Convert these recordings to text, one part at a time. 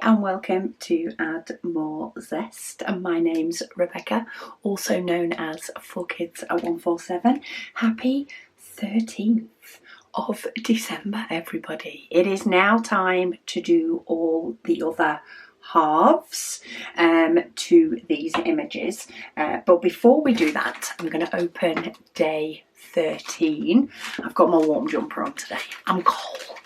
and welcome to Add More Zest. My name's Rebecca, also known as 4Kids147. Happy 13th of December, everybody. It is now time to do all the other halves to these images. But before we do that, I'm going to open day 13. I've got my warm jumper on today. I'm cold.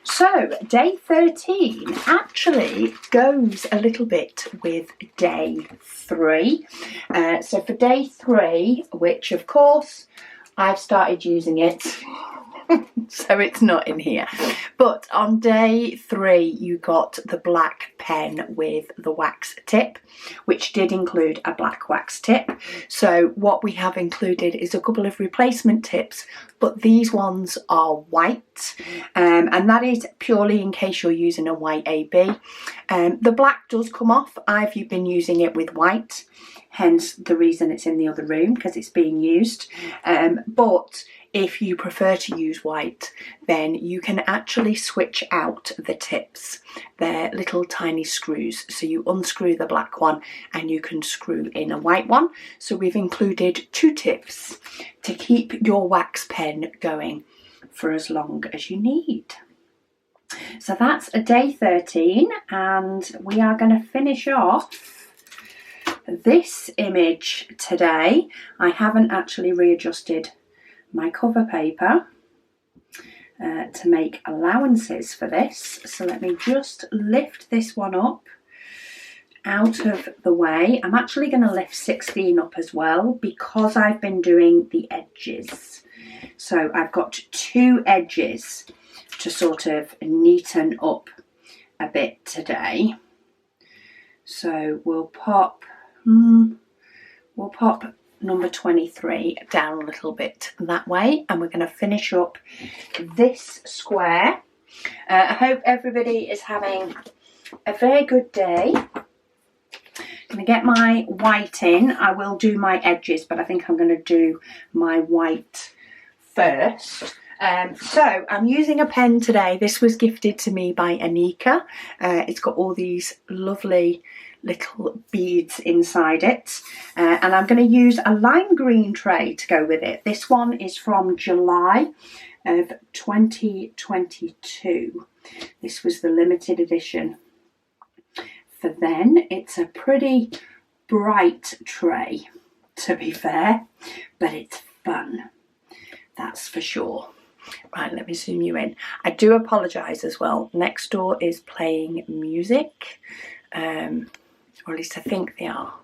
So day 13 actually goes a little bit with day 3. So for day 3, which of course I've started using it, so it's not in here. But on day 3 you got the black pen with the wax tip, which did include a black wax tip. So what we have included is a couple of replacement tips, but these ones are white, and that is purely in case you're using a white AB. The black does come off. I've been using it with white, hence the reason it's in the other room, because it's being used. But if you prefer to use white, then you can actually switch out the tips. They're little tiny screws, so you unscrew the black one and you can screw in a white one. So we've included 2 tips to keep your wax pen going for as long as you need. So that's a day 13, and we are going to finish off this image today. I haven't actually readjusted my cover paper to make allowances for this, so let me just lift this one up out of the way. I'm actually going to lift 16 up as well because I've been doing the edges. So I've got 2 edges to sort of neaten up a bit today. So we'll pop number 23 down a little bit that way, and we're going to finish up this square. I hope everybody is having a very good day. I'm going to get my white in. I will do my edges, but I think I'm going to do my white first. So I'm using a pen today. This was gifted to me by Anika. It's got all these lovely little beads inside it, and I'm going to use a lime green tray to go with it. This one is from July of 2022. This was the limited edition for then. It's a pretty bright tray, to be fair, but it's fun, that's for sure. Right, let me zoom you in. I do apologise as well. Next door is playing music, or at least I think they are.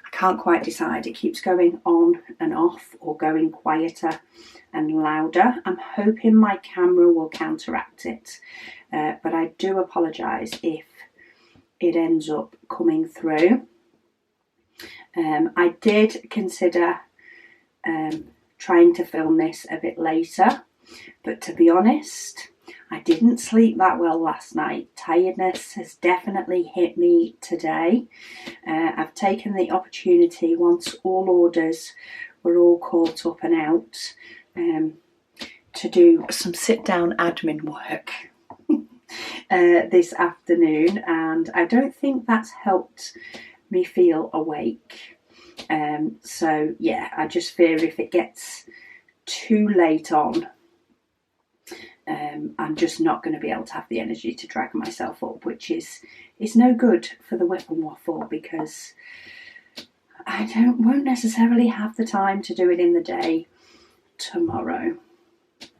I can't quite decide. It keeps going on and off, or going quieter and louder. I'm hoping my camera will counteract it, but I do apologise if it ends up coming through. I did consider trying to film this a bit later, but to be honest, I didn't sleep that well last night. Tiredness has definitely hit me today. I've taken the opportunity, once all orders were all caught up and out, to do some sit-down admin work this afternoon, and I don't think that's helped me feel awake. So yeah, I just fear if it gets too late on, I'm just not going to be able to have the energy to drag myself up, which is no good for the WIP and Waffle, because I won't necessarily have the time to do it in the day tomorrow.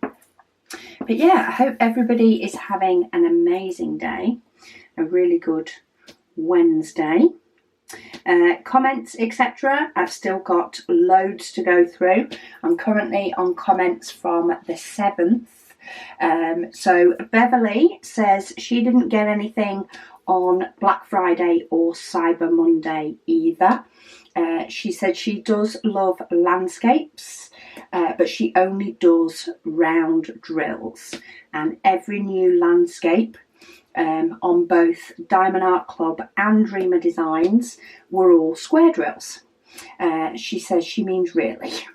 But yeah, I hope everybody is having an amazing day, a really good Wednesday. Comments, etc. I've still got loads to go through. I'm currently on comments from the 7th. So Beverly says she didn't get anything on Black Friday or Cyber Monday either. She said she does love landscapes, but she only does round drills, and every new landscape on both Diamond Art Club and Dreamer Designs were all square drills. She says she means really.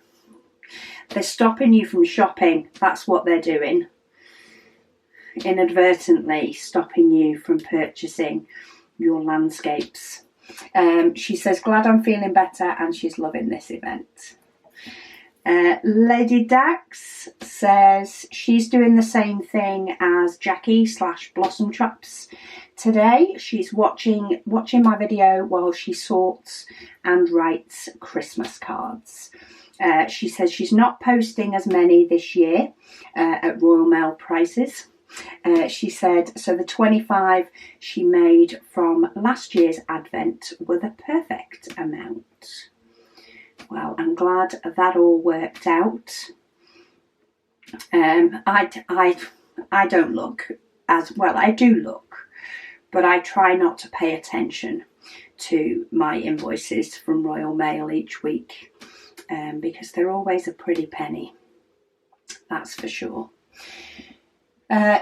They're stopping you from shopping, that's what they're doing. inadvertently stopping you from purchasing your landscapes. She says, glad I'm feeling better, and she's loving this event. Lady Dax says she's doing the same thing as Jackie / Blossom Chops today. She's watching my video while she sorts and writes Christmas cards. She says she's not posting as many this year at Royal Mail prices. She said, so the 25 she made from last year's advent were the perfect amount. Well, I'm glad that all worked out. I don't look as well. I do look, but I try not to pay attention to my invoices from Royal Mail each week because they're always a pretty penny. That's for sure.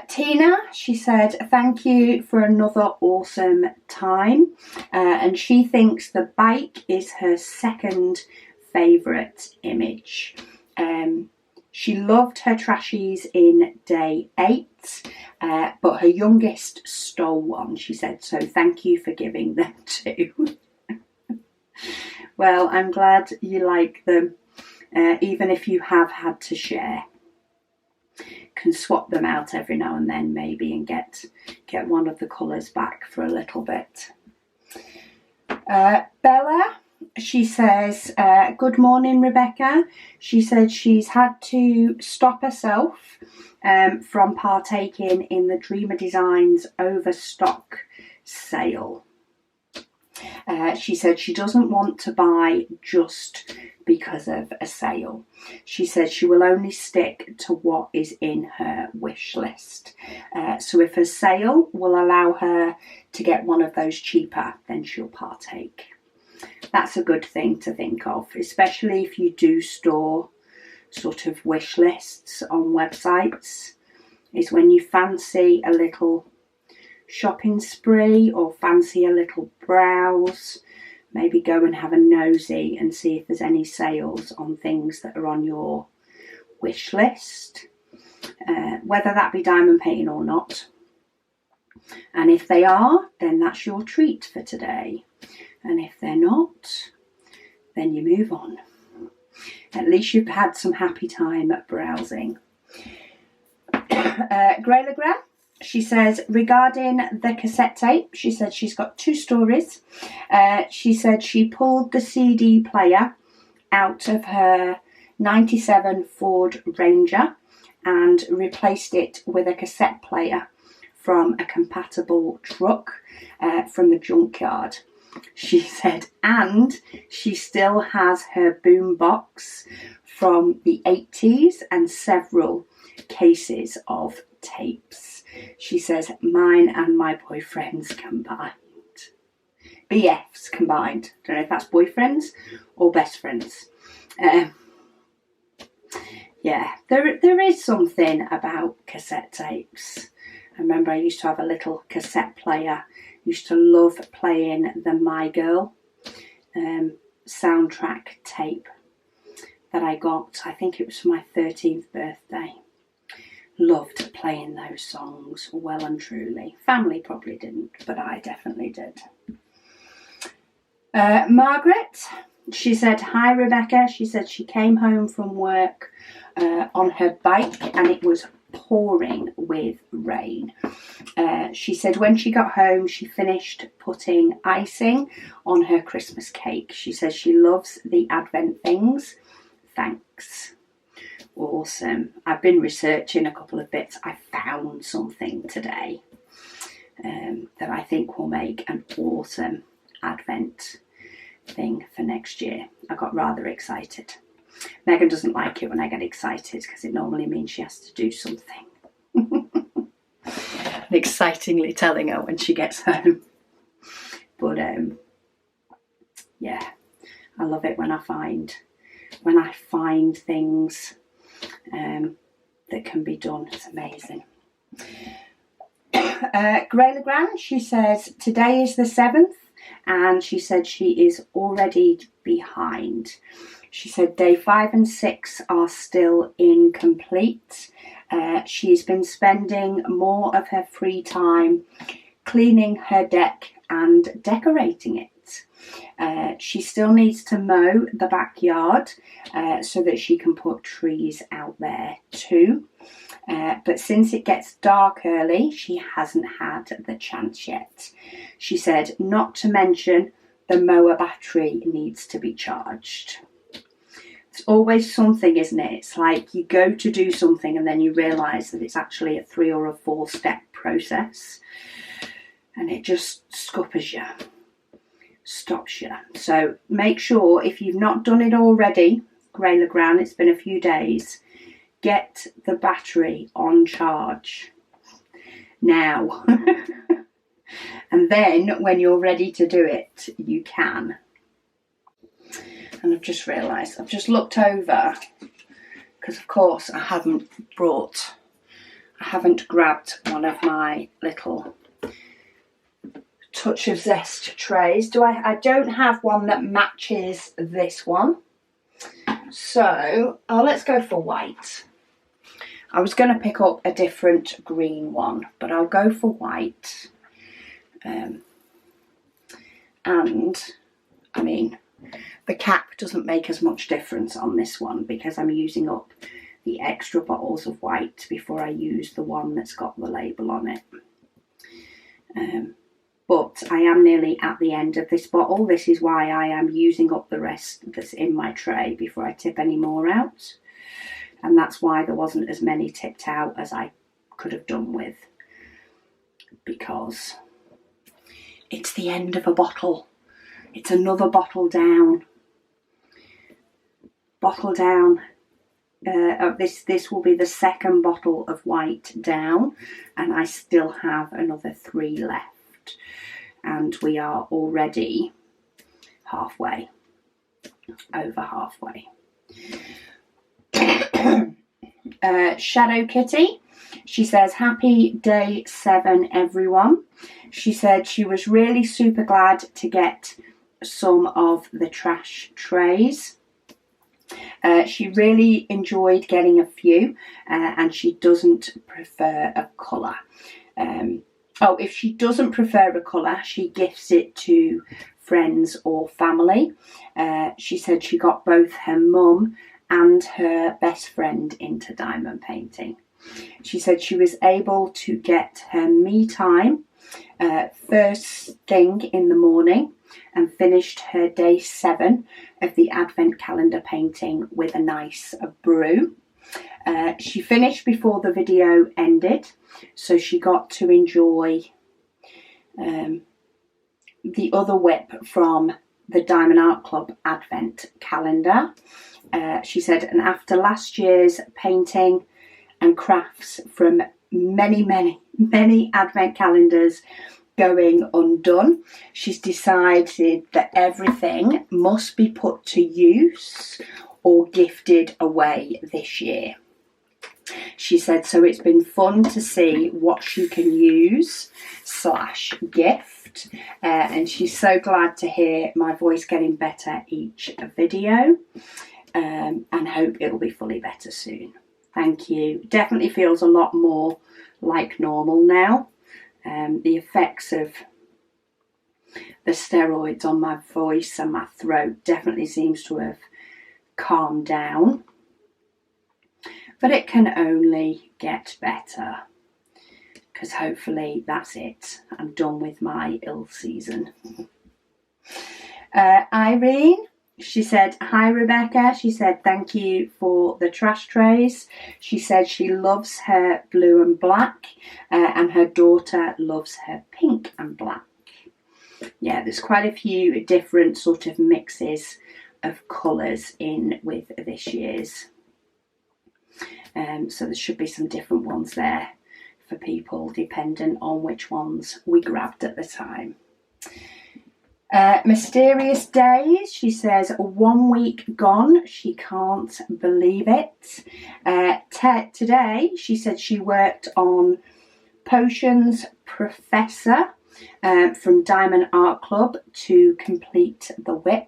Tina, she said, thank you for another awesome time. And she thinks the bike is her second favourite image. She loved her trashies in day 8, but her youngest stole one, she said, so thank you for giving them too. Well, I'm glad you like them, even if you have had to share. Can swap them out every now and then maybe and get one of the colours back for a little bit. Bella, she says, good morning, Rebecca. She said she's had to stop herself from partaking in the Dreamer Designs overstock sale. She said she doesn't want to buy just because of a sale. She said she will only stick to what is in her wish list. So if a sale will allow her to get one of those cheaper, then she'll partake. That's a good thing to think of, especially if you do store sort of wish lists on websites, is when you fancy a little shopping spree or fancy a little browse, maybe go and have a nosy and see if there's any sales on things that are on your wish list, whether that be diamond painting or not. And if they are, then that's your treat for today. And if they're not, then you move on. At least you've had some happy time at browsing. Grey Legrand, she says, regarding the cassette tape, she said she's got 2 stories. She said she pulled the CD player out of her 97 Ford Ranger and replaced it with a cassette player from a compatible truck from the junkyard. She said, and she still has her boom box from the 80s and several cases of tapes. She says, mine and my boyfriend's combined. BFs combined. Don't know if that's boyfriends or best friends. Yeah, there is something about cassette tapes. I remember I used to have a little cassette player. Used to love playing the My Girl soundtrack tape that I got. I think it was for my 13th birthday. Loved playing those songs well and truly. Family probably didn't, but I definitely did. Margaret, she said, hi Rebecca. She said she came home from work on her bike and it was pouring with rain. She said when she got home she finished putting icing on her Christmas cake. She says she loves the Advent things. Thanks. Awesome. I've been researching a couple of bits. I found something today that I think will make an awesome Advent thing for next year. I got rather excited. Megan doesn't like it when I get excited because it normally means she has to do something. Excitingly telling her when she gets home. But yeah, I love it when I find things that can be done. It's amazing. Grey Legrand, she says today is the 7th and she said she is already behind. She said day 5 and 6 are still incomplete. She's been spending more of her free time cleaning her deck and decorating it. She still needs to mow the backyard so that she can put trees out there too. But since it gets dark early, she hasn't had the chance yet. She said, not to mention the mower battery needs to be charged. It's always something, isn't it? It's like you go to do something and then you realise that it's actually a 3 or a 4 step process, and it just scuppers you, stops you. So make sure, if you've not done it already, Grey Legrand, it's been a few days, get the battery on charge now. And then when you're ready to do it, you can. And I've just realised, I've just looked over, because of course I haven't grabbed one of my little Touch of Zest trays. I don't have one that matches this one. So, let's go for white. I was going to pick up a different green one, but I'll go for white. And, I mean, the cap doesn't make as much difference on this one because I'm using up the extra bottles of white before I use the one that's got the label on it. But I am nearly at the end of this bottle. This is why I am using up the rest that's in my tray before I tip any more out. And that's why there wasn't as many tipped out as I could have done with, because it's the end of a bottle. It's another bottle down. Bottle down. This will be the second bottle of white down, and I still have another 3 left. And we are already halfway, over halfway. Shadow Kitty, she says, happy day 7 everyone. She said she was really super glad to get some of the trash trays. She really enjoyed getting a few, and she doesn't prefer a colour. If she doesn't prefer a colour, she gifts it to friends or family. She said she got both her mum and her best friend into diamond painting. She said she was able to get her me time first thing in the morning and finished her day 7 of the advent calendar painting with a nice brew. She finished before the video ended, so she got to enjoy the other WIP from the Diamond Art Club advent calendar. She said, and after last year's painting and crafts from many advent calendars going undone, she's decided that everything must be put to use or gifted away this year. She said, so it's been fun to see what she can use / gift, and she's so glad to hear my voice getting better each video, and hope it'll be fully better soon. Thank you. Definitely feels a lot more like normal now. The effects of the steroids on my voice and my throat definitely seems to have calmed down, but it can only get better, because hopefully that's it. I'm done with my ill season. Irene, she said, hi Rebecca. She said, thank you for the trash trays. She said she loves her blue and black, and her daughter loves her pink and black. Yeah, there's quite a few different sort of mixes of colours in with this year's. So there should be some different ones there for people, dependent on which ones we grabbed at the time. Mysterious Days, she says, 1 week gone. She can't believe it. Today, she said she worked on Potions Professor from Diamond Art Club to complete the WIP.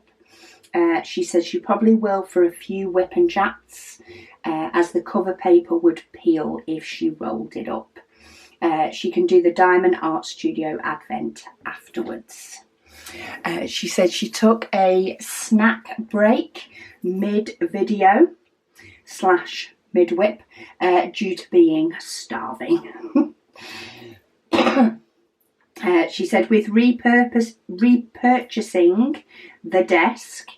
She says she probably will for a few WIP and chats, as the cover paper would peel if she rolled it up. She can do the Diamond Art Studio Advent afterwards. She said she took a snack break mid-video / mid-WIP due to being starving. She said with repurchasing the desk,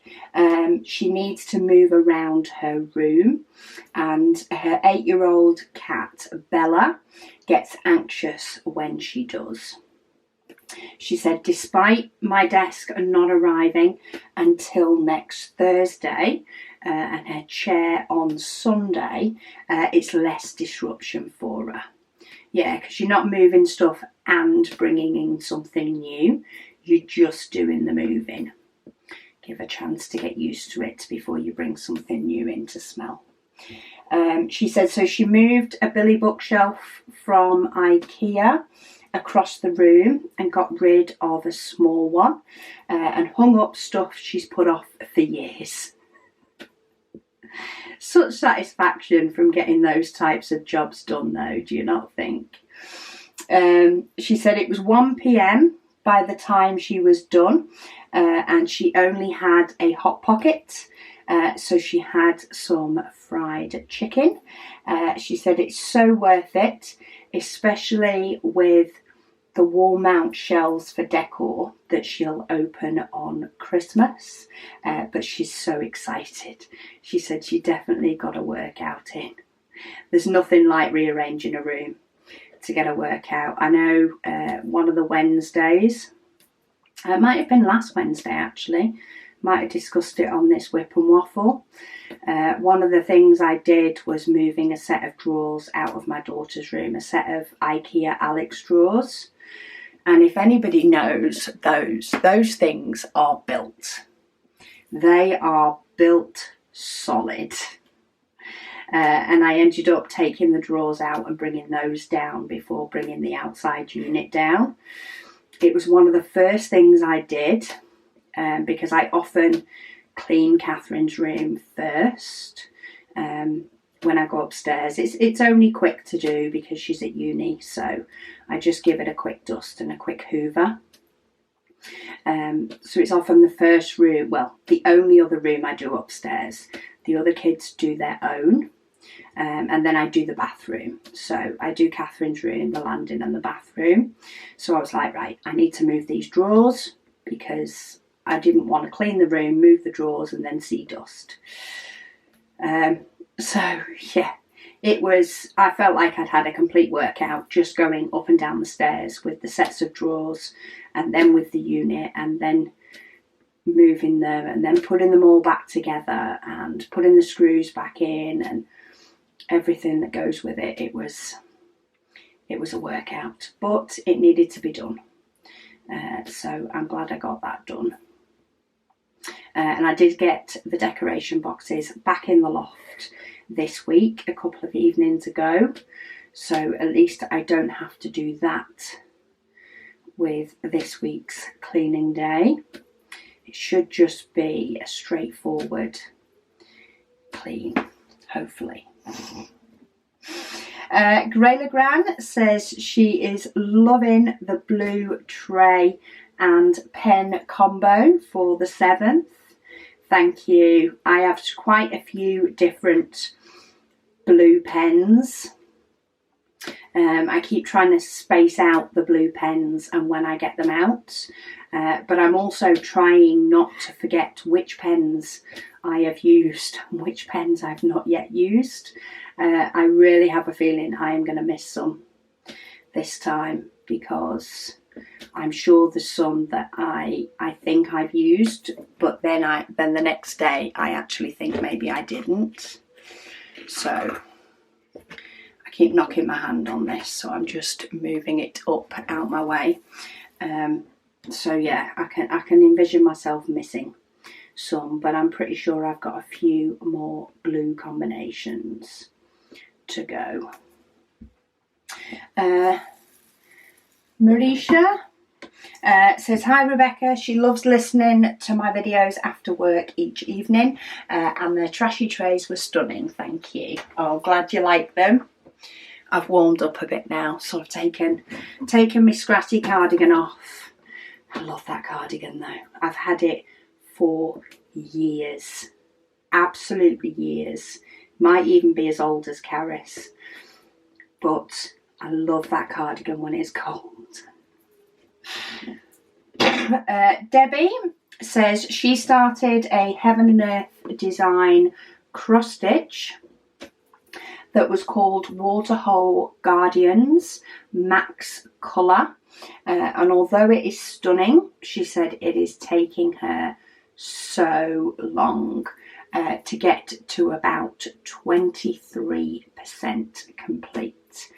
she needs to move around her room, and her 8-year-old cat Bella gets anxious when she does. She said despite my desk not arriving until next Thursday and her chair on Sunday, it's less disruption for her. Yeah, because you're not moving stuff and bringing in something new. You're just doing the moving. Give a chance to get used to it before you bring something new in to smell. She said so she moved a Billy bookshelf from IKEA across the room and got rid of a small one and hung up stuff she's put off for years. Such satisfaction from getting those types of jobs done though, do you not think? She said it was 1 p.m. by the time she was done, and she only had a Hot Pocket, so she had some fried chicken. She said it's so worth it, especially with the wall mount shelves for decor that she'll open on Christmas, but she's so excited. She said she definitely got a workout in. There's nothing like rearranging a room to get a workout. I know one of the Wednesdays, it might have been last Wednesday actually, might have discussed it on this WIP and Waffle. One of the things I did was moving a set of drawers out of my daughter's room, a set of IKEA Alex drawers. And if anybody knows, those things are built. They are built solid. And I ended up taking the drawers out and bringing those down before bringing the outside unit down. It was one of the first things I did, because I often clean Catherine's room first when I go upstairs. It's only quick to do because she's at uni, so I just give it a quick dust and a quick hoover. So it's often the first room, well, the only other room I do upstairs. The other kids do their own, and then I do the bathroom. So I do Catherine's room, the landing and the bathroom. So I was like, right, I need to move these drawers because I didn't want to clean the room, move the drawers and then see dust. So yeah, I felt like I'd had a complete workout just going up and down the stairs with the sets of drawers and then with the unit and then moving them and then putting them all back together and putting the screws back in and everything that goes with it. It was a workout, but it needed to be done. So I'm glad I got that done. And I did get the decoration boxes back in the loft this week, a couple of evenings ago. So at least I don't have to do that with this week's cleaning day. It should just be a straightforward clean, hopefully. Grey Legrand says she is loving the blue tray and pen combo for the 7th. Thank you. I have quite a few different blue pens. I keep trying to space out the blue pens and when I get them out, but I'm also trying not to forget which pens I have used and which pens I've not yet used. I really have a feeling I am going to miss some this time because I'm sure there's some that I think I've used, but then the next day I actually think maybe I didn't. So I keep knocking my hand on this, so I'm just moving it up out my way. So yeah, I can envision myself missing some, but I'm pretty sure I've got a few more blue combinations to go. Marisha Says, hi Rebecca, she loves listening to my videos after work each evening, and the trashy trays were stunning, thank you. Oh, glad you like them. I've warmed up a bit now, so I've taken my scratchy cardigan off. I love that cardigan though. I've had it for years, absolutely years. Might even be as old as Caris, but I love that cardigan when it's cold. Debbie says she started a Heaven and Earth design cross stitch that was called Waterhole Guardians Max Colour, and although it is stunning, she said it is taking her so long to get to about 23% complete.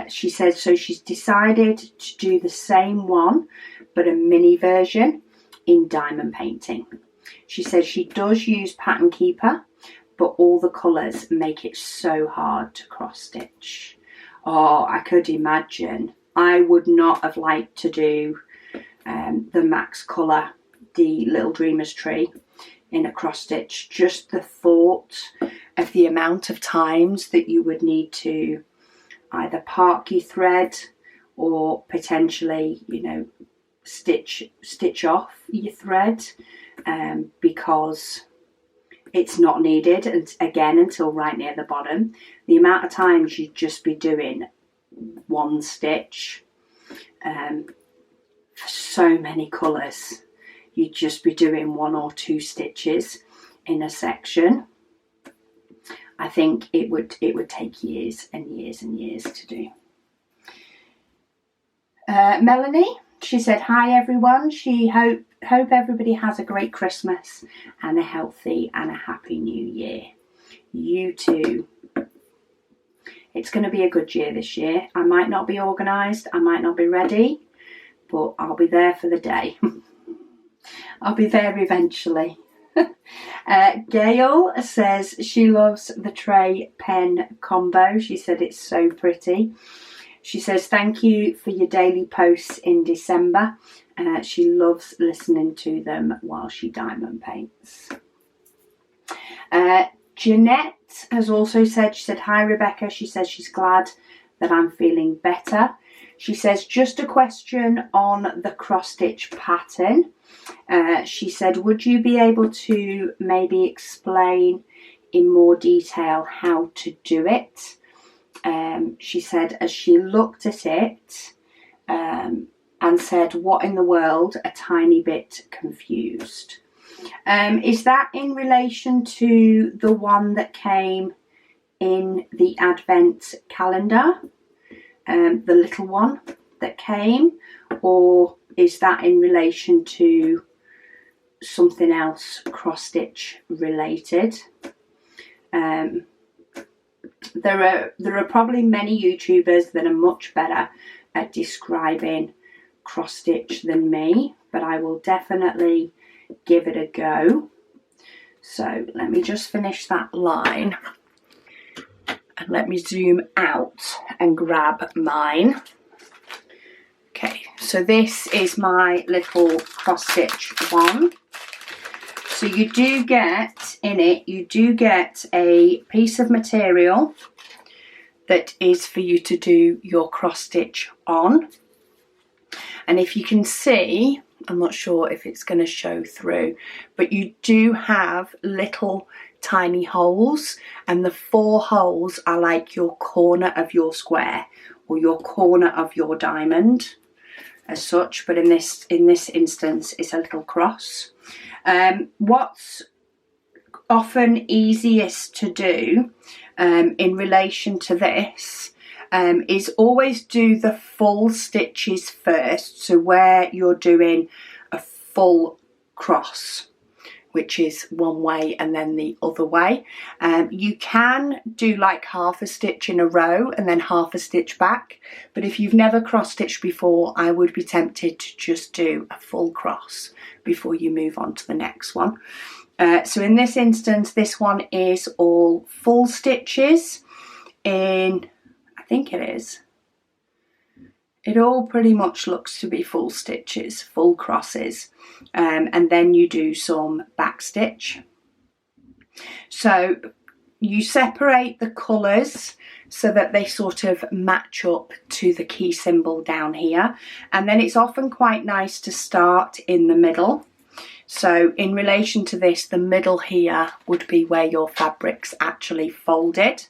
She says so she's decided to do the same one but a mini version in diamond painting. She says she does use Pattern Keeper, but all the colours make it so hard to cross stitch. Oh, I could imagine. I would not have liked to do the Max Colour, the Little Dreamers tree in a cross stitch. Just the thought of the amount of times that you would need to either park your thread or potentially, you know, stitch off your thread because it's not needed, and again until right near the bottom. The amount of times you'd just be doing one stitch for so many colours, you'd just be doing 1 or 2 stitches in a section. I think it would take years and years and years to do. Melanie, she said, hi everyone, she hope everybody has a great Christmas and a healthy and a happy new year. You too. It's going to be a good year this year. I might not be organised, I might not be ready, but I'll be there for the day. I'll be there eventually. Gail says she loves the tray pen combo. She said it's so pretty. She says thank you for your daily posts in December. She loves listening to them while she diamond paints. Jeanette has also said, she said, hi Rebecca. She says she's glad that I'm feeling better. She says, just a question on the cross stitch pattern. She said, would you be able to maybe explain in more detail how to do it? She said, as she looked at it and said, what in the world, a tiny bit confused. Is that in relation to the one that came in the Advent calendar? The little one that came, or is that in relation to something else cross stitch related? There are probably many YouTubers that are much better at describing cross stitch than me, but I will definitely give it a go. So let me just finish that line. And let me zoom out and grab mine. Okay, so this is my little cross stitch one. So you do get in it, you do get a piece of material that is for you to do your cross stitch on. And if you can see, I'm not sure if it's going to show through, but you do have little tiny holes, and the 4 holes are like your corner of your square or your corner of your diamond as such, but in this instance it's a little cross. What's often easiest to do in relation to this is always do the full stitches first, so where you're doing a full cross, which is one way and then the other way. You can do like half a stitch in a row and then half a stitch back, but if you've never cross stitched before, I would be tempted to just do a full cross before you move on to the next one. So in this instance, this one is all full stitches in, I think it is it all pretty much looks to be full stitches, full crosses, and then you do some back stitch. So you separate the colours so that they sort of match up to the key symbol down here, and then it's often quite nice to start in the middle. So in relation to this, the middle here would be where your fabric's actually folded.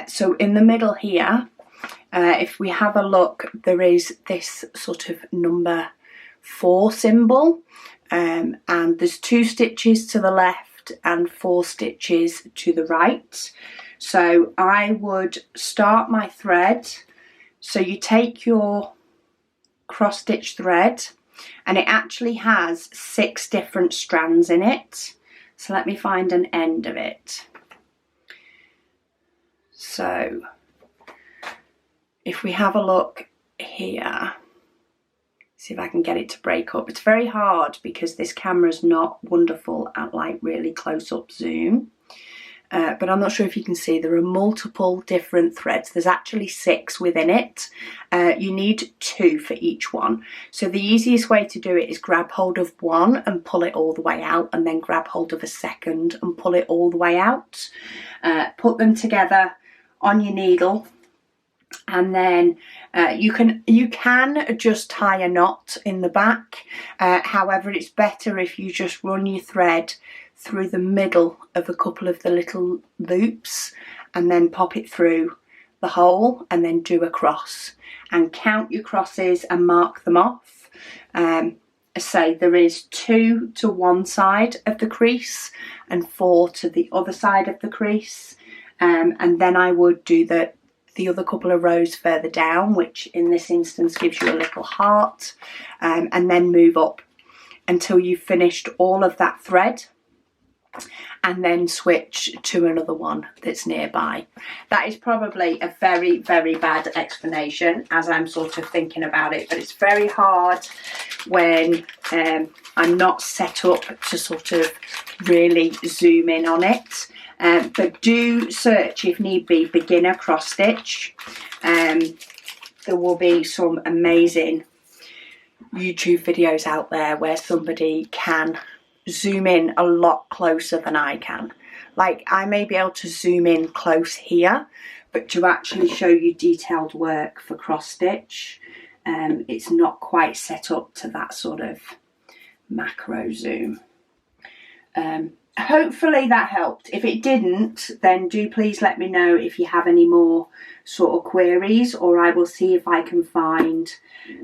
So in the middle here, if we have a look, there is this sort of number 4 symbol, and there's 2 stitches to the left and 4 stitches to the right. So I would start my thread. So you take your cross stitch thread, and it actually has 6 different strands in it. So let me find an end of it. So if we have a look here, see if I can get it to break up. It's very hard because this camera is not wonderful at like really close up zoom. But I'm not sure if you can see, there are multiple different threads. There's actually 6 within it. You need 2 for each one. So the easiest way to do it is grab hold of one and pull it all the way out, and then grab hold of a second and pull it all the way out. Put them together on your needle, and then you can just tie a knot in the back. However, it's better if you just run your thread through the middle of a couple of the little loops and then pop it through the hole and then do a cross, and count your crosses and mark them off. Say there is 2 to one side of the crease and 4 to the other side of the crease, and then I would do the other couple of rows further down, which in this instance gives you a little heart, and then move up until you've finished all of that thread, and then switch to another one that's nearby. That is probably a very, very bad explanation as I'm sort of thinking about it, but it's very hard when I'm not set up to sort of really zoom in on it. But do search, if need be, beginner cross stitch. There will be some amazing YouTube videos out there where somebody can zoom in a lot closer than I can. Like, I may be able to zoom in close here, but to actually show you detailed work for cross stitch, it's not quite set up to that sort of macro zoom. Hopefully that helped. If it didn't, then do please let me know if you have any more sort of queries, or I will see if I can find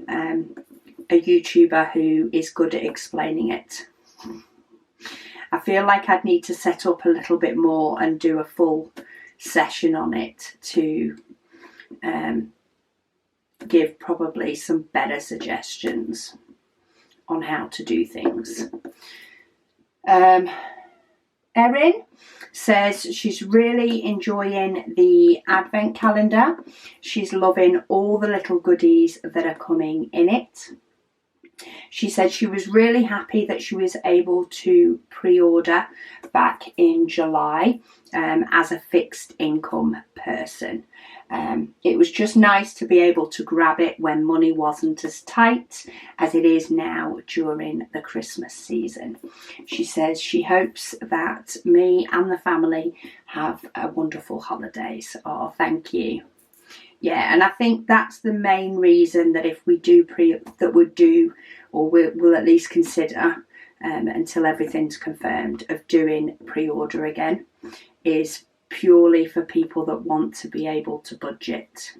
a YouTuber who is good at explaining it. I feel like I'd need to set up a little bit more and do a full session on it to give probably some better suggestions on how to do things. Erin says she's really enjoying the advent calendar. She's loving all the little goodies that are coming in it. She said she was really happy that she was able to pre-order back in July as a fixed income person. It was just nice to be able to grab it when money wasn't as tight as it is now during the Christmas season. She says she hopes that me and the family have a wonderful holidays. Oh, thank you. Yeah, and I think that's the main reason that if we do we'll at least consider until everything's confirmed of doing pre-order again, is purely for people that want to be able to budget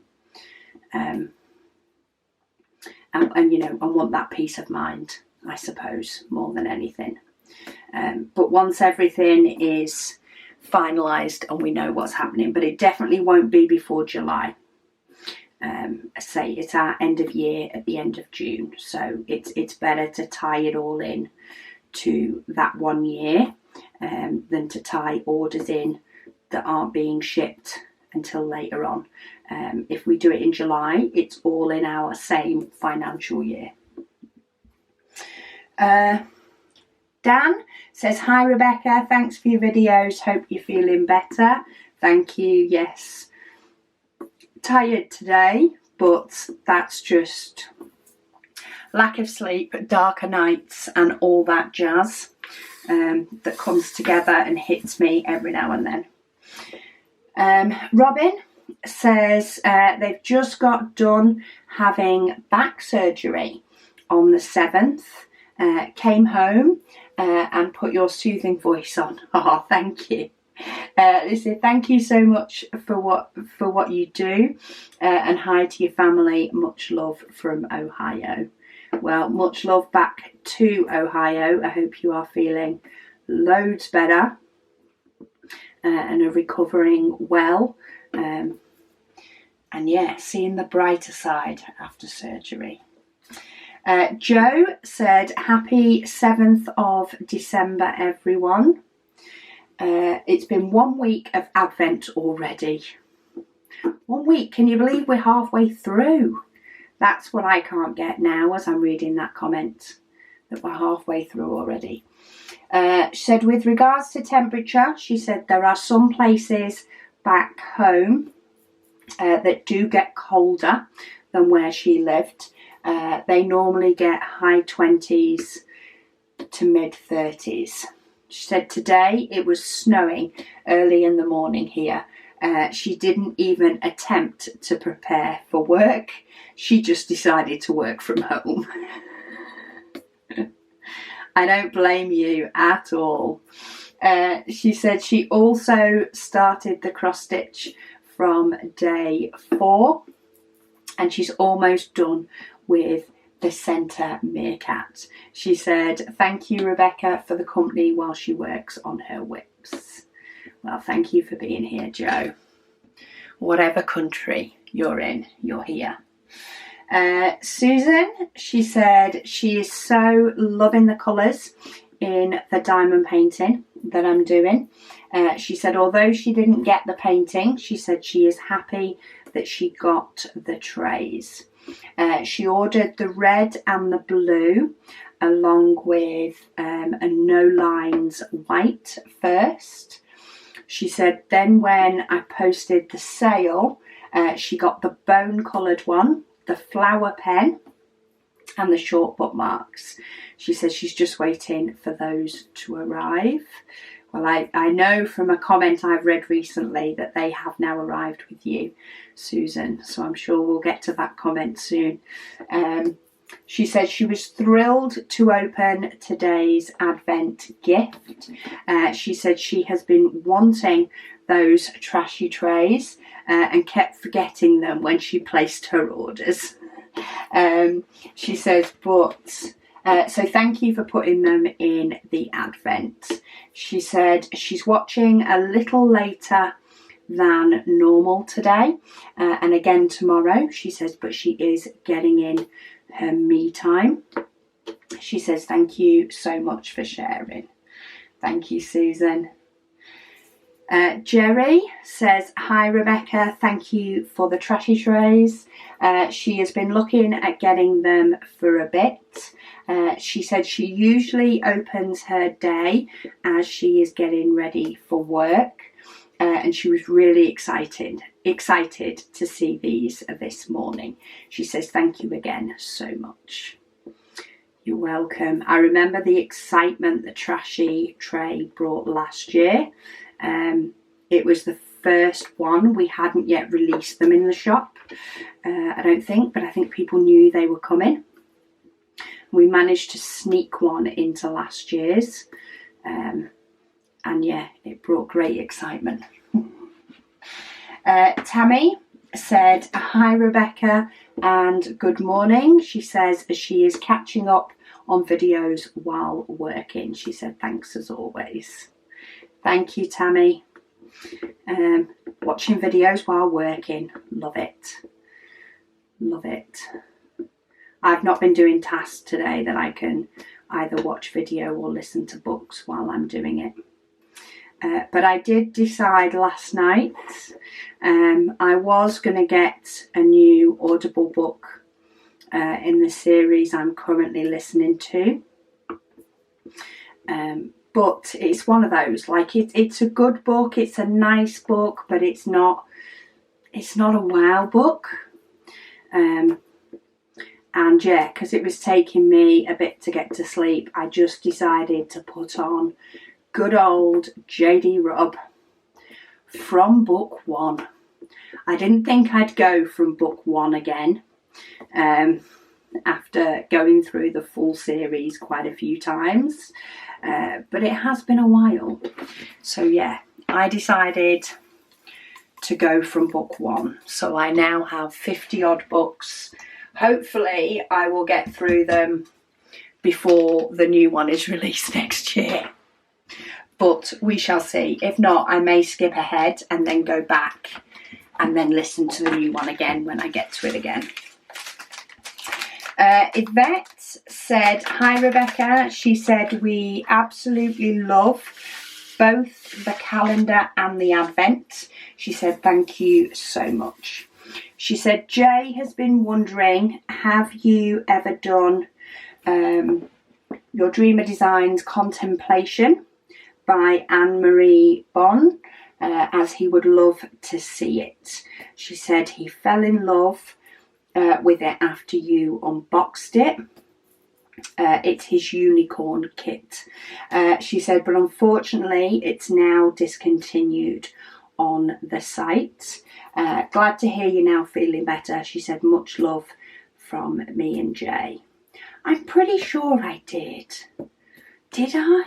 and you know, and want that peace of mind, I suppose, more than anything. But once everything is finalised and we know what's happening, but it definitely won't be before July. Say it's our end of year at the end of June, so it's better to tie it all in to that 1 year than to tie orders in that aren't being shipped until later on. If we do it in July, it's all in our same financial year. Dan says, hi Rebecca, thanks for your videos, hope you're feeling better. Thank you. Yes, tired today, but that's just lack of sleep, darker nights and all that jazz that comes together and hits me every now and then. Robin says they've just got done having back surgery on the 7th, came home and put your soothing voice on. Oh, thank you. They say thank you so much for what you do, and hi to your family. Much love from Ohio. Well, much love back to Ohio. I hope you are feeling loads better and are recovering well. And yeah, seeing the brighter side after surgery. Joe said, happy 7th of December, everyone. It's been 1 week of Advent already. 1 week, can you believe we're halfway through? That's what I can't get now as I'm reading that comment, that we're halfway through already. She said, with regards to temperature, she said there are some places back home that do get colder than where she lived. They normally get high 20s to mid 30s. She said today it was snowing early in the morning here. She didn't even attempt to prepare for work. She just decided to work from home. I don't blame you at all. She said she also started the cross stitch from day 4 and she's almost done with the centre meerkat. She said, thank you, Rebecca, for the company while she works on her WIPs. Well, thank you for being here, Joe. Whatever country you're in, you're here. Susan, she said she is so loving the colours in the diamond painting that I'm doing. She said although she didn't get the painting, she said she is happy that she got the trays. She ordered the red and the blue along with a no lines white first. She said then when I posted the sale, she got the bone coloured one, the flower pen and the short bookmarks. She says she's just waiting for those to arrive. Well, I know from a comment I've read recently that they have now arrived with you, Susan, so I'm sure we'll get to that comment soon. She said she was thrilled to open today's Advent gift. She said she has been wanting those trashy trays and kept forgetting them when she placed her orders. She says, so thank you for putting them in the Advent. She said she's watching a little later than normal today and again tomorrow, she says, but she is getting in her me time. She says thank you so much for sharing. Thank you, Susan. Jerry says, hi Rebecca, thank you for the trashy trays. She has been looking at getting them for a bit. She said she usually opens her day as she is getting ready for work, and she was really excited to see these this morning. She says thank you again so much. You're welcome. I remember the excitement the trashy tray brought last year. It was the first one. We hadn't yet released them in the shop, I don't think, but I think people knew they were coming. We managed to sneak one into last year's, and yeah, it brought great excitement. Tammy said, hi Rebecca and good morning. She says she is catching up on videos while working. She said thanks as always. Thank you, Tammy. Watching videos while working, love it. Love it. I've not been doing tasks today that I can either watch video or listen to books while I'm doing it. But I did decide last night I was going to get a new Audible book in the series I'm currently listening to. But it's one of those, like it's a good book, it's a nice book, but it's not a wow book. And yeah, because it was taking me a bit to get to sleep, I just decided to put on good old JD Rub from book 1. I didn't think I'd go from book 1 again, after going through the full series quite a few times, but it has been a while. So yeah, I decided to go from book 1. So I now have 50 odd books. Hopefully I will get through them before the new one is released next year. But we shall see. If not, I may skip ahead and then go back and then listen to the new one again when I get to it again. Yvette said, hi Rebecca. She said, we absolutely love both the calendar and the advent. She said, thank you so much. She said, Jay has been wondering, have you ever done your Dreamer Designs Contemplation by Anne-Marie Bon, as he would love to see it. She said he fell in love with it after you unboxed it. It's his unicorn kit. She said, but unfortunately it's now discontinued on the site. Glad to hear you're now feeling better. She said, much love from me and Jay. I'm pretty sure I did. Did I?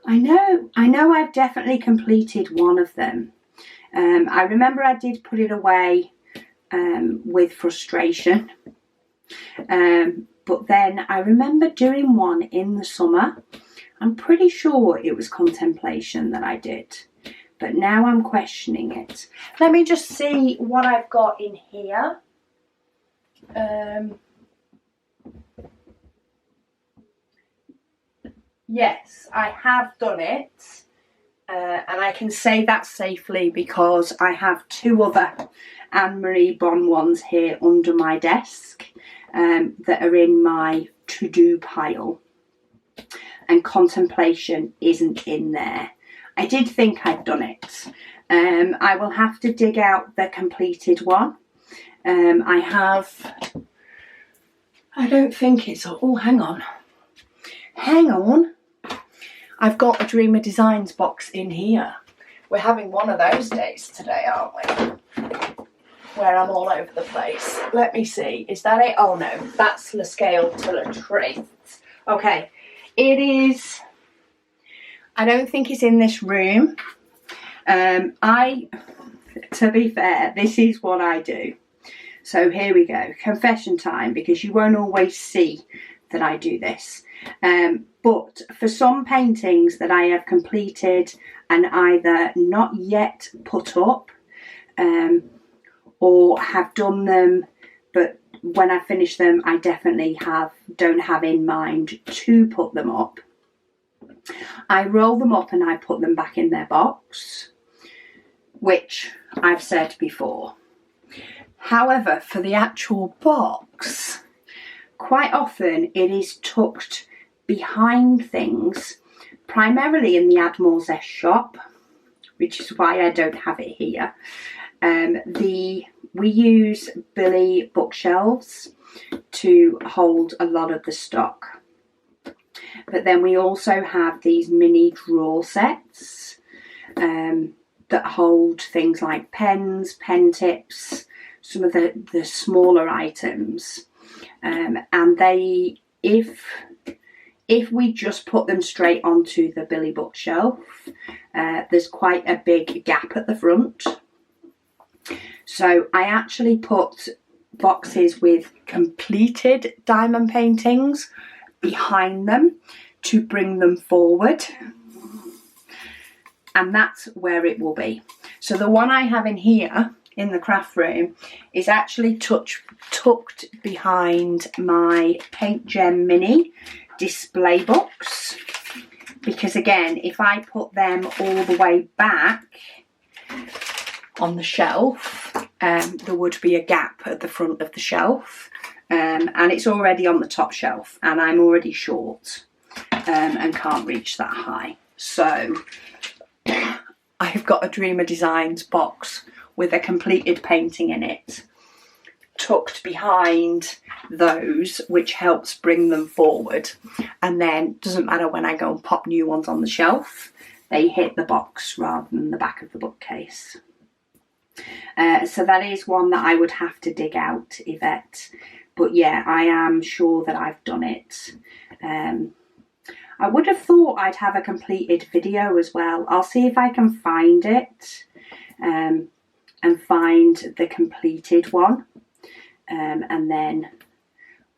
I know I've definitely completed one of them. I remember I did put it away with frustration. But then I remember doing one in the summer. I'm pretty sure it was Contemplation that I did. But now I'm questioning it. Let me just see what I've got in here. Yes, I have done it. And I can say that safely because I have 2 other Anne-Marie Bon ones here under my desk that are in my to-do pile. And Contemplation isn't in there. I did think I'd done it. I will have to dig out the completed one. I don't think it's, oh, hang on. I've got a Dreamer Designs box in here. We're having one of those days today, aren't we? Where I'm all over the place. Let me see, is that it? Oh no, that's the scale to the tree. Okay, it is, I don't think it's in this room. To be fair, this is what I do. So here we go, confession time, because you won't always see that I do this. But for some paintings that I have completed and either not yet put up or have done them, but when I finish them I definitely don't have in mind to put them up, I roll them up and I put them back in their box, which I've said before. However, for the actual box, quite often it is tucked behind things, primarily in the AMZ shop, which is why I don't have it here. We use Billy bookshelves to hold a lot of the stock. But then we also have these mini drawer sets that hold things like pens, pen tips, some of the smaller items. And they, if we just put them straight onto the Billy bookshelf, there's quite a big gap at the front. So I actually put boxes with completed diamond paintings behind them to bring them forward. And that's where it will be. So the one I have in here in the craft room is actually tucked behind my Paint Gem Mini display books, because again, if I put them all the way back on the shelf, there would be a gap at the front of the shelf, and it's already on the top shelf and I'm already short and can't reach that high. So I've got a Dreamer Designs box with a completed painting in it tucked behind those, which helps bring them forward. And then doesn't matter when I go and pop new ones on the shelf, they hit the box rather than the back of the bookcase. So that is one that I would have to dig out, Yvette. But yeah, I am sure that I've done it. I would have thought I'd have a completed video as well. I'll see if I can find it and find the completed one, and then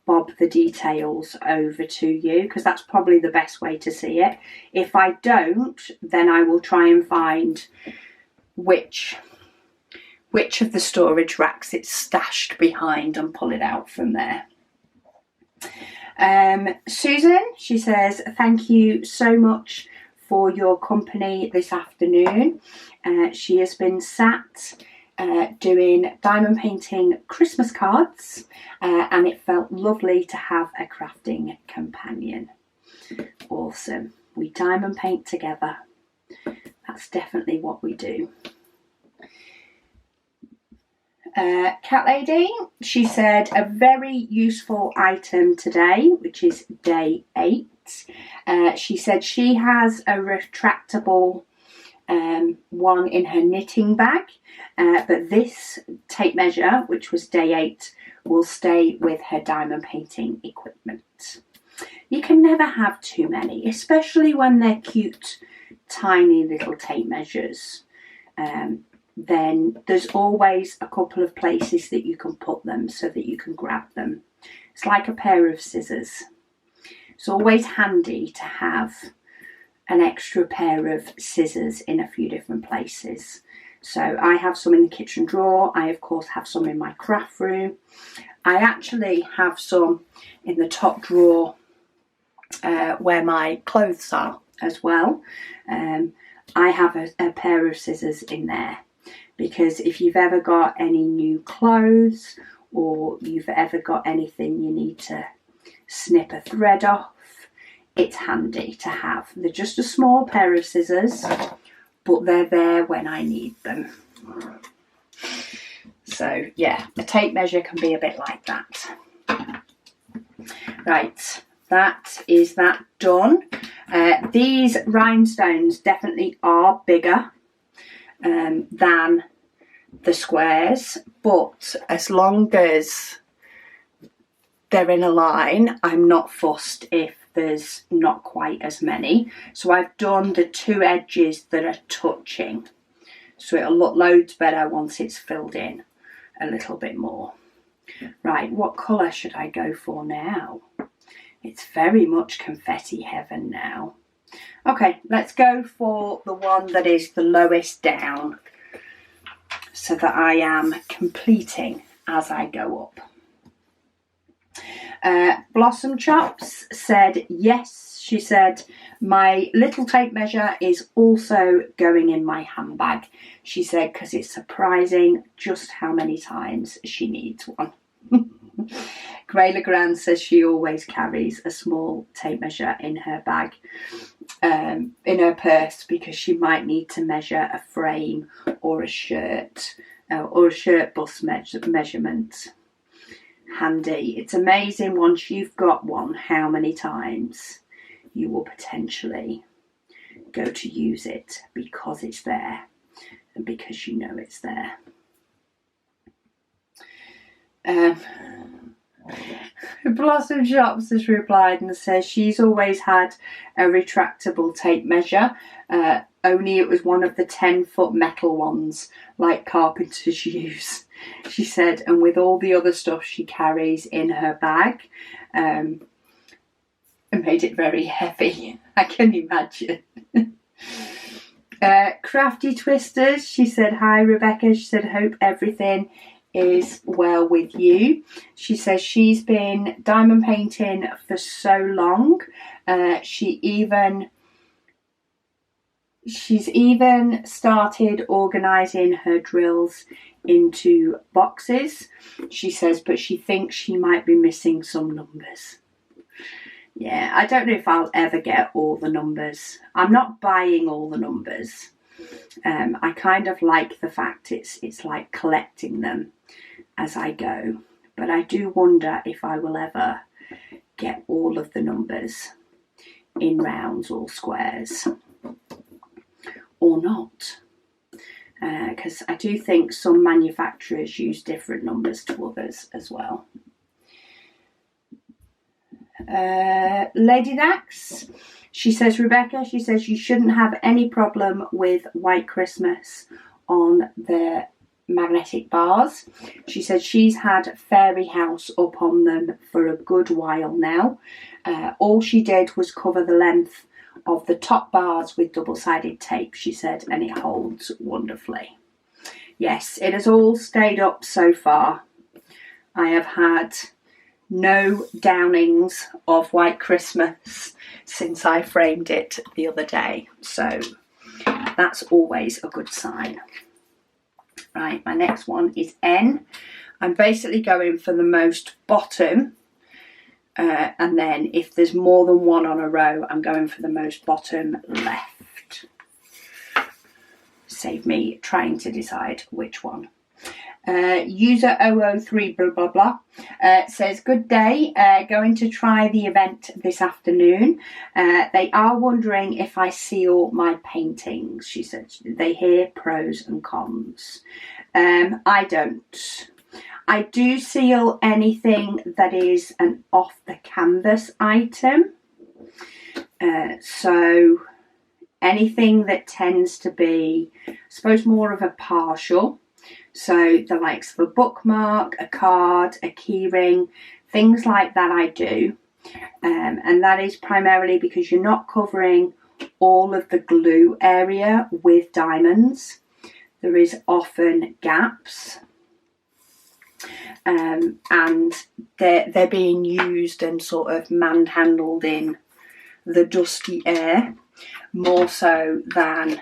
bob the details over to you, because that's probably the best way to see it. If I don't, then I will try and find which of the storage racks it's stashed behind and pull it out from there. Susan, she says, thank you so much for your company this afternoon. She has been sat doing diamond painting Christmas cards, and it felt lovely to have a crafting companion. Awesome. We diamond paint together. That's definitely what we do. Cat Lady, she said, a very useful item today, which is day 8. She said she has a retractable one in her knitting bag, but this tape measure, which was day 8, will stay with her diamond painting equipment. You can never have too many, especially when they're cute, tiny little tape measures. Then there's always a couple of places that you can put them so that you can grab them. It's like a pair of scissors. It's always handy to have an extra pair of scissors in a few different places. So I have some in the kitchen drawer. I of course have some in my craft room. I actually have some in the top drawer where my clothes are as well. I have a pair of scissors in there, because if you've ever got any new clothes, or you've ever got anything you need to snip a thread off, it's handy to have. They're just a small pair of scissors, but they're there when I need them. So yeah, a tape measure can be a bit like that. Right, that is that done. These rhinestones definitely are bigger than the squares, but as long as they're in a line, I'm not fussed if there's not quite as many. So I've done the 2 edges that are touching, so it'll look loads better once it's filled in a little bit more. Right, what colour should I go for now? It's very much confetti heaven now. Okay, let's go for the one that is the lowest down, so that I am completing as I go up. Blossom Chops said yes. She said, my little tape measure is also going in my handbag. She said, because it's surprising just how many times she needs one. Gray Legrand says she always carries a small tape measure in her bag, in her purse, because she might need to measure a frame or a shirt bust measurement. Handy. It's amazing once you've got one how many times you will potentially go to use it, because it's there and because you know it's there. Blossom Shops has replied and says she's always had a retractable tape measure, only it was one of the 10-foot metal ones like carpenters use. She said, and with all the other stuff she carries in her bag, and made it very heavy. I can imagine. Crafty Twisters, she said, hi Rebecca. She said, hope everything is well with you. She says she's been diamond painting for so long. She's even started organising her drills into boxes. She says, but she thinks she might be missing some numbers. Yeah, I don't know if I'll ever get all the numbers. I'm not buying all the numbers. I kind of like the fact it's like collecting them. as I go. But I do wonder if I will ever get all of the numbers in rounds or squares or not. Because I do think some manufacturers use different numbers to others as well. Lady Dax, she says, Rebecca, she says you shouldn't have any problem with White Christmas on the magnetic bars. She said she's had Fairy House up on them for a good while now. All she did was cover the length of the top bars with double-sided tape, she said, and it holds wonderfully. Yes, it has all stayed up so far. I have had no downings of White Christmas since I framed it the other day, so that's always a good sign. Right, my next one is N. I'm basically going for the most bottom, and then if there's more than one on a row, I'm going for the most bottom left. Save me trying to decide which one. User 003 blah blah blah says, good day, going to try the event this afternoon. They are wondering if I seal my paintings. She said they hear pros and cons. I don't. I do seal anything that is an off the canvas item. So anything that tends to be, I suppose, more of a partial. So the likes of a bookmark, a card, a keyring, things like that I do. And that is primarily because you're not covering all of the glue area with diamonds. There is often gaps. And they're being used and sort of manhandled in the dusty air more so than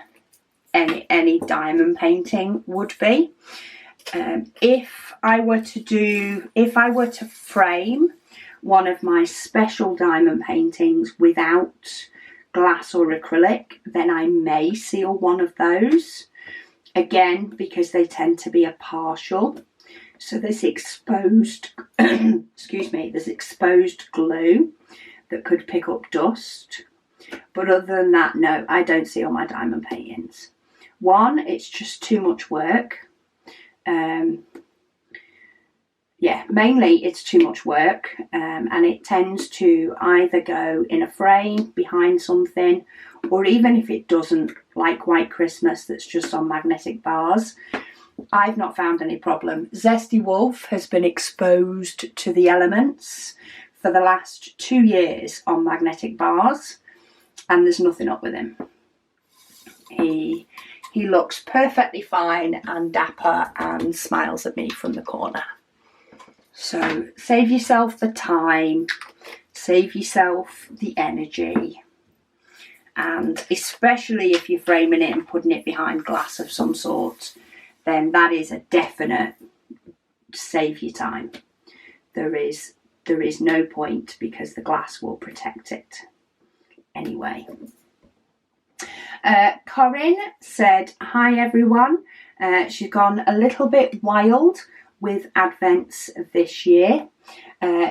any diamond painting would be. If I were to frame one of my special diamond paintings without glass or acrylic, then I may seal one of those, again because they tend to be a partial. So there's exposed, excuse me, there's exposed glue that could pick up dust. But other than that, no, I don't seal my diamond paintings. One, it's just too much work. Yeah, mainly it's too much work, and it tends to either go in a frame behind something, or even if it doesn't, like White Christmas that's just on magnetic bars, I've not found any problem. Zesty Wolf has been exposed to the elements for the last 2 years on magnetic bars, and there's nothing up with him. He looks perfectly fine and dapper and smiles at me from the corner. So save yourself the time, save yourself the energy, and especially if you're framing it and putting it behind glass of some sort, then that is a definite save your time. There is no point because the glass will protect it anyway. Corinne said, hi everyone. She's gone a little bit wild with Advents this year.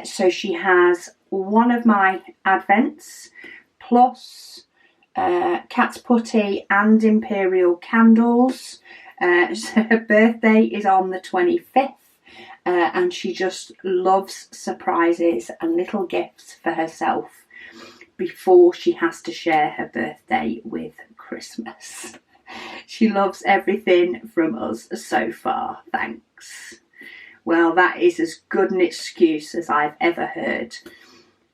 So she has one of my Advents plus cat's putty and imperial candles. So her birthday is on the 25th, and she just loves surprises and little gifts for herself before she has to share her birthday with Christmas. She loves everything from us so far, thanks. Well, that is as good an excuse as I've ever heard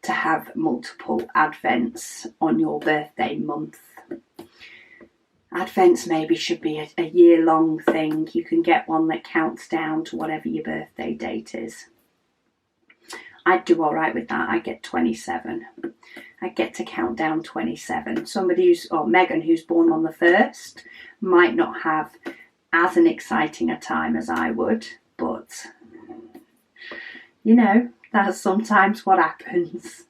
to have multiple Advents on your birthday month. Advents maybe should be a year-long thing. You can get one that counts down to whatever your birthday date is. I'd do all right with that. I get 27. I get to count down 27. Somebody Megan, who's born on the 1st, might not have as an exciting a time as I would, but you know, that's sometimes what happens.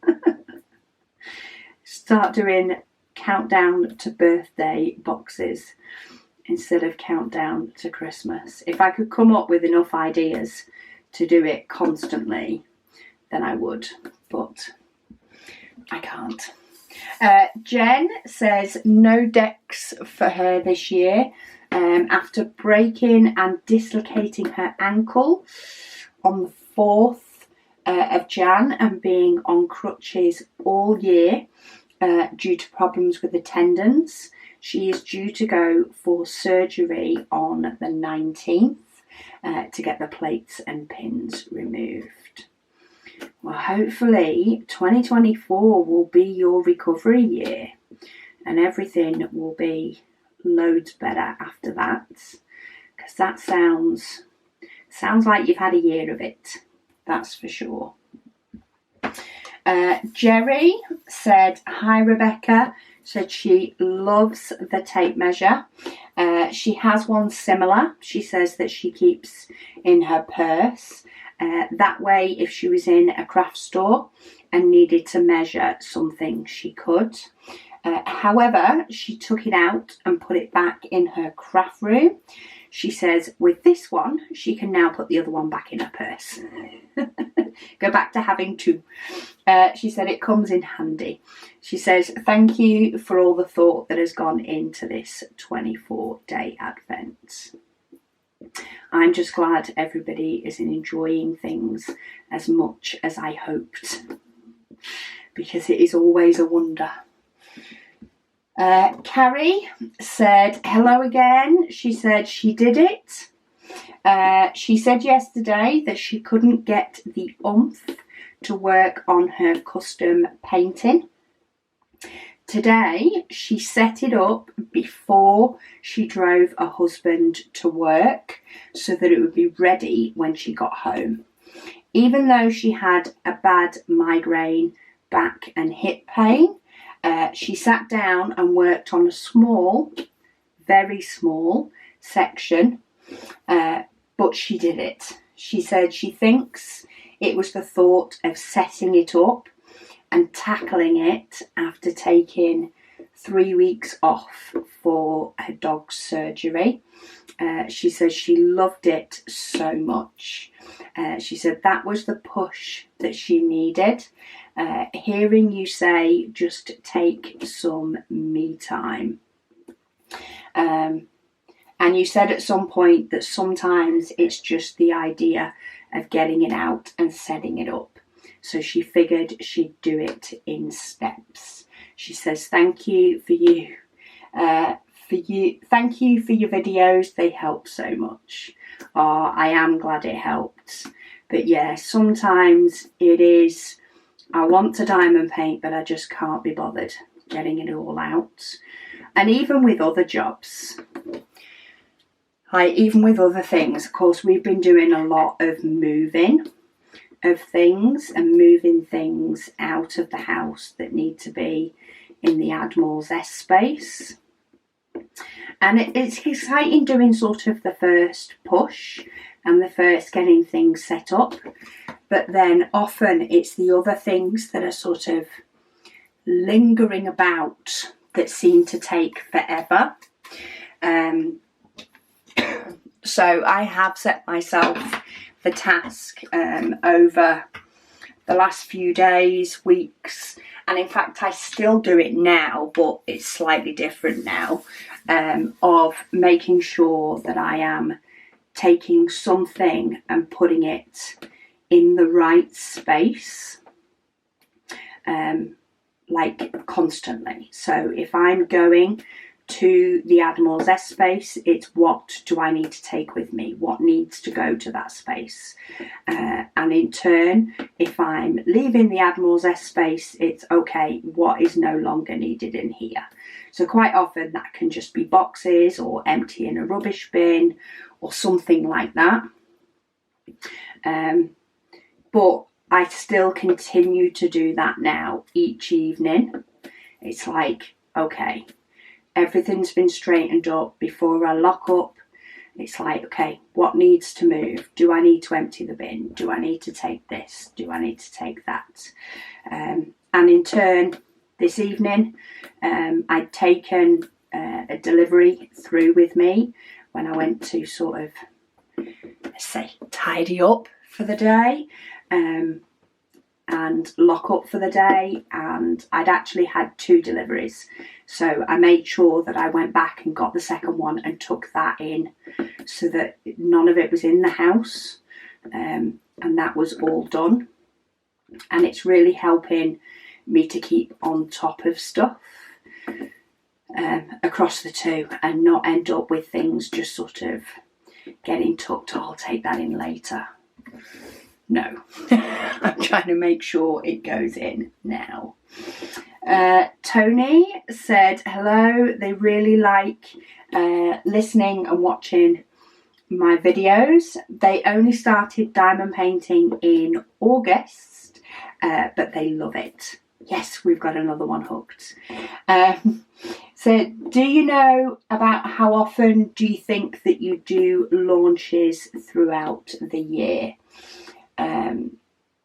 Start doing countdown to birthday boxes instead of countdown to Christmas. If I could come up with enough ideas to do it constantly, then I would, but I can't. Jen says no decks for her this year after breaking and dislocating her ankle on the 4th of Jan and being on crutches all year due to problems with the tendons. She is due to go for surgery on the 19th to get the plates and pins removed. Well, hopefully 2024 will be your recovery year and everything will be loads better after that, because that sounds like you've had a year of it, that's for sure. Jerry said, hi Rebecca, said she loves the tape measure. She has one similar, she says, that she keeps in her purse. That way, if she was in a craft store and needed to measure something, she could. However, she took it out and put it back in her craft room. She says with this one, she can now put the other one back in her purse. Go back to having two. She said it comes in handy. She says, thank you for all the thought that has gone into this 24-day Advent. I'm just glad everybody is enjoying things as much as I hoped, because it is always a wonder. Carrie said, hello again. She said she did it. She said yesterday that she couldn't get the oomph to work on her custom painting. Today, she set it up before she drove her husband to work so that it would be ready when she got home. Even though she had a bad migraine, back and hip pain, she sat down and worked on a small, very small section, but she did it. She said she thinks it was the thought of setting it up and tackling it after taking 3 weeks off for her dog's surgery. She says she loved it so much. She said that was the push that she needed. Hearing you say, just take some me time. And you said at some point that sometimes it's just the idea of getting it out and setting it up. So she figured she'd do it in steps. She says, thank you for you. Thank you for your videos. They help so much. Oh, I am glad it helped. But yeah, sometimes it is, I want to diamond paint, but I just can't be bothered getting it all out. And even with other jobs, even with other things, of course, we've been doing a lot of moving of things and moving things out of the house that need to be in the Admiral's S space. And it's exciting doing sort of the first push and the first getting things set up, but then often it's the other things that are sort of lingering about that seem to take forever. So I have set myself the task over the last few days, weeks, and in fact I still do it now, but it's slightly different now, of making sure that I am taking something and putting it in the right space, like constantly. So if I'm going to the Admiral's S space, it's what do I need to take with me? What needs to go to that space? And in turn, if I'm leaving the Admiral's S space, it's okay, what is no longer needed in here? So quite often that can just be boxes or emptying a rubbish bin or something like that. But I still continue to do that now each evening. It's like, okay, everything's been straightened up before I lock up. It's like, okay, what needs to move? Do I need to empty the bin? Do I need to take this? Do I need to take that? And in turn, this evening, I'd taken a delivery through with me when I went to sort of, let's say, tidy up for the day and lock up for the day, and I'd actually had 2 deliveries, so I made sure that I went back and got the second one and took that in so that none of it was in the house, and that was all done, and it's really helping me to keep on top of stuff across the 2 and not end up with things just sort of getting tucked. I'll take that in later. No, I'm trying to make sure it goes in now. Tony said, hello, they really like listening and watching my videos. They only started diamond painting in August, but they love it. Yes, we've got another one hooked. So do you know about how often do you think that you do launches throughout the year?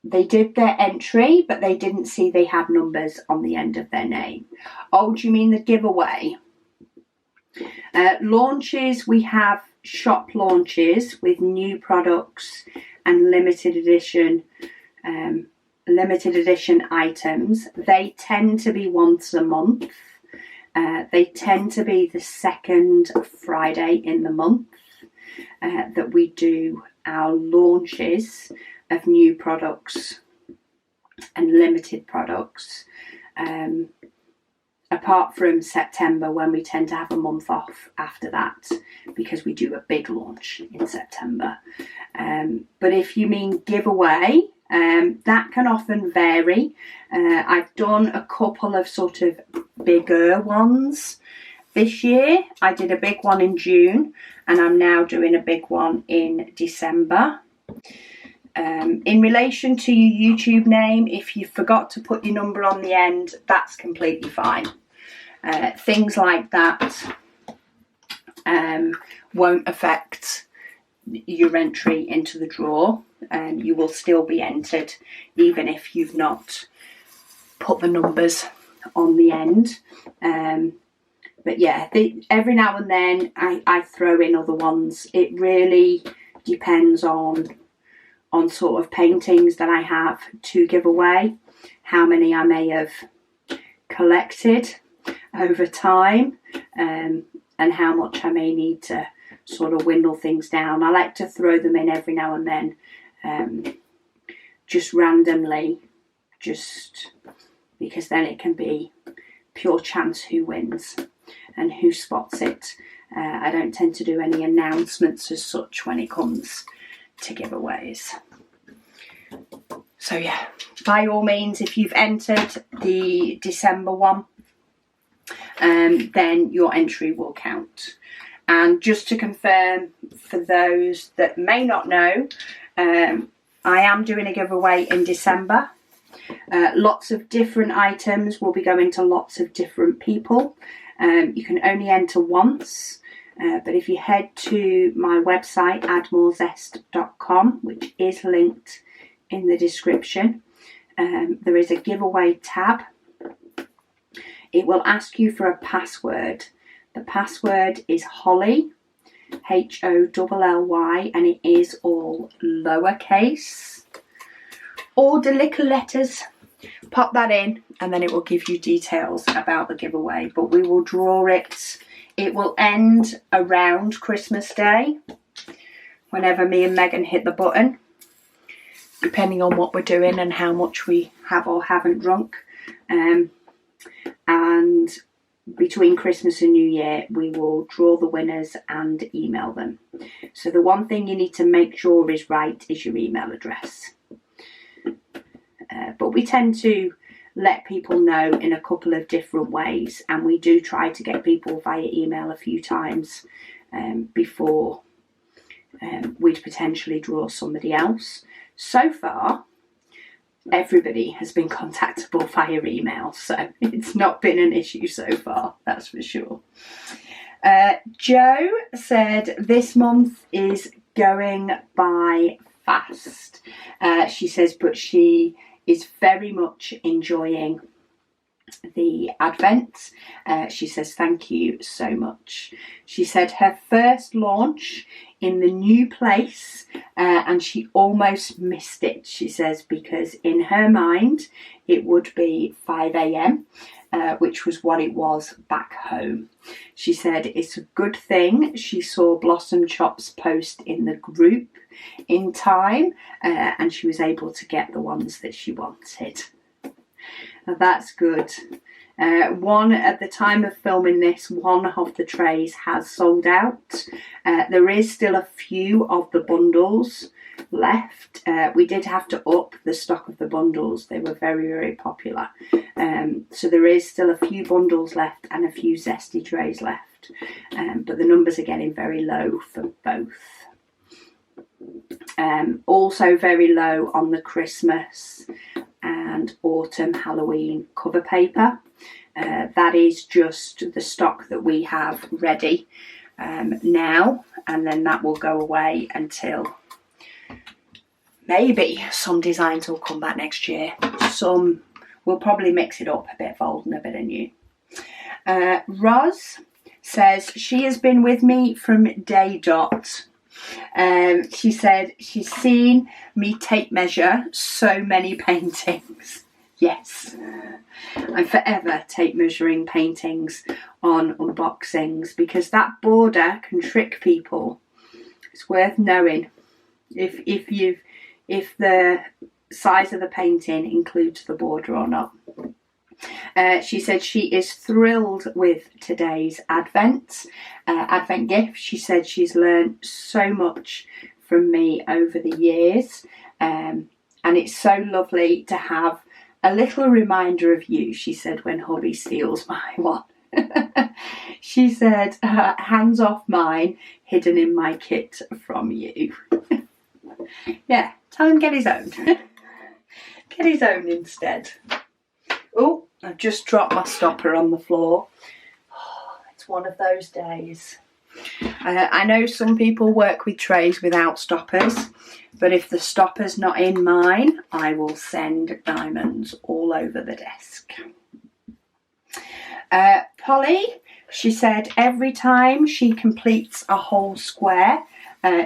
They did their entry, but they didn't see they had numbers on the end of their name. Oh, do you mean the giveaway? Launches, we have shop launches with new products and limited edition items. They tend to be once a month. They tend to be the second Friday in the month that we do our launches of new products and limited products, apart from September, when we tend to have a month off after that because we do a big launch in September. But if you mean giveaway, that can often vary. I've done a couple of sort of bigger ones this year. I did a big one in June, and I'm now doing a big one in December. In relation to your YouTube name, if you forgot to put your number on the end, that's completely fine. Things like that won't affect your entry into the draw. You will still be entered even if you've not put the numbers on the end. But yeah, every now and then I throw in other ones. It really depends on sort of paintings that I have to give away, how many I may have collected over time, and how much I may need to sort of dwindle things down. I like to throw them in every now and then, just randomly, just because then it can be pure chance who wins and who spots it. I don't tend to do any announcements as such when it comes to giveaways. So yeah, by all means, if you've entered the December one, then your entry will count. And just to confirm, for those that may not know, I am doing a giveaway in December. Lots of different items will be going to lots of different people. You can only enter once. But if you head to my website, addmorezest.com, which is linked in the description, there is a giveaway tab. It will ask you for a password. The password is Holly, Holly, and it is all lowercase. All the little letters. Pop that in and then it will give you details about the giveaway. But we will draw it. It will end around Christmas Day, whenever me and Megan hit the button, depending on what we're doing and how much we have or haven't drunk. And between Christmas and New Year, we will draw the winners and email them. So the one thing you need to make sure is right is your email address. But we tend to let people know in a couple of different ways, and we do try to get people via email a few times before we'd potentially draw somebody else. So far, everybody has been contactable via email, so it's not been an issue so far, that's for sure. Jo said this month is going by fast. She says, but she is very much enjoying the Advent. She says, thank you so much. She said her first launch in the new place, and she almost missed it, she says, because in her mind it would be 5 a.m, which was what it was back home. She said it's a good thing she saw Blossom Chop's post in the group in time, and she was able to get the ones that she wanted. Now that's good. One, at the time of filming this, one of the trays has sold out. There is still a few of the bundles left. We did have to up the stock of the bundles. They were very, very popular. So there is still a few bundles left and a few zesty trays left. But the numbers are getting very low for both. Also very low on the Christmas and autumn Halloween cover paper. That is just the stock that we have ready now, and then that will go away until maybe some designs will come back next year. Some will probably mix it up, a bit of old and a bit of new. Roz says she has been with me from day dot. She said she's seen me tape measure so many paintings. Yes, I'm forever tape measuring paintings on unboxings, because that border can trick people. It's worth knowing if the size of the painting includes the border or not. She said she is thrilled with today's advent gift. She said she's learned so much from me over the years, and it's so lovely to have a little reminder of you, she said, when hubby steals my one. She said, hands off mine, hidden in my kit from you. Yeah, tell him get his own. Get his own instead. Oh, I've just dropped my stopper on the floor. Oh, it's one of those days. I know some people work with trays without stoppers, but if the stopper's not in mine, I will send diamonds all over the desk. Polly, she said every time she completes a whole square,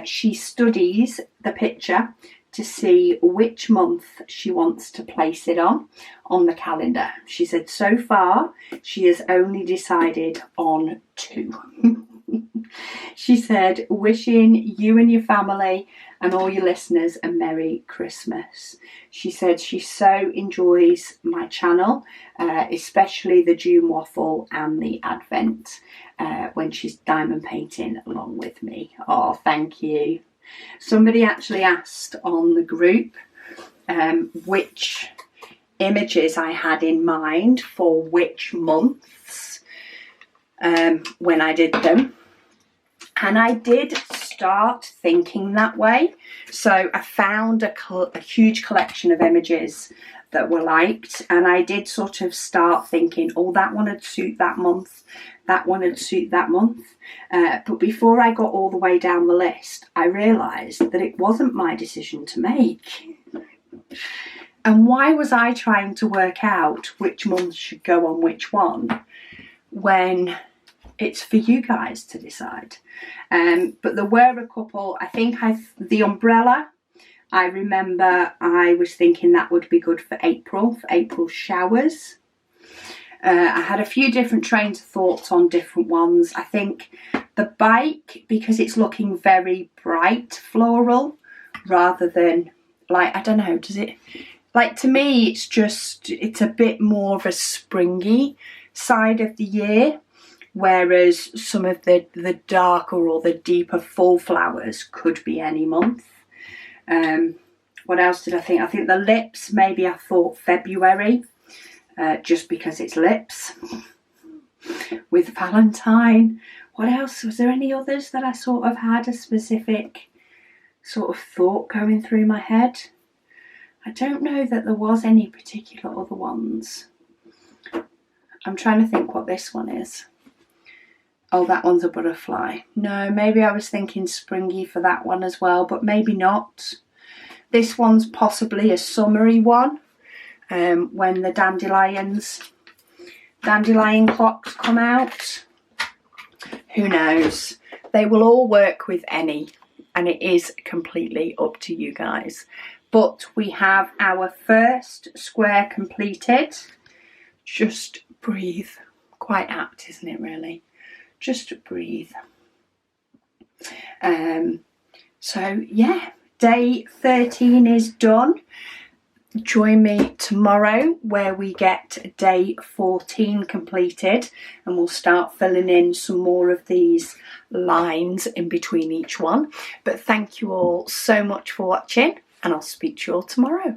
she studies the picture to see which month she wants to place it on the calendar. She said so far she has only decided on 2. She said, wishing you and your family and all your listeners a Merry Christmas. She said she so enjoys my channel, especially the June Waffle and the Advent, when she's diamond painting along with me. Oh, thank you. Somebody actually asked on the group which images I had in mind for which months when I did them. And I did start thinking that way. So I found a huge collection of images that were liked, and I did sort of start thinking, oh, that one would suit that month, that one would suit that month. But before I got all the way down the list, I realised that it wasn't my decision to make. And why was I trying to work out which month should go on which one when it's for you guys to decide? But there were a couple. I think the umbrella, I remember I was thinking that would be good for April showers. I had a few different trains of thoughts on different ones. I think the bike, because it's looking very bright floral rather than, like, I don't know, does it, like, to me it's a bit more of a springy side of the year, whereas some of the darker or the deeper fall flowers could be any month. What else did I think? I think the lips, maybe I thought February, just because it's lips with Valentine. What else? Was there any others that I sort of had a specific sort of thought going through my head? I don't know that there was any particular other ones. I'm trying to think what this one is. Oh, that one's a butterfly. No, maybe I was thinking springy for that one as well, but maybe not. This one's possibly a summery one, when the dandelion clocks come out. Who knows? They will all work with any. and it is completely up to you guys. But we have our first square completed. Just breathe. Quite apt, isn't it, really? Just breathe. So yeah, day 13 is done. Join me tomorrow where we get day 14 completed, and we'll start filling in some more of these lines in between each one. But thank you all so much for watching, and I'll speak to you all tomorrow.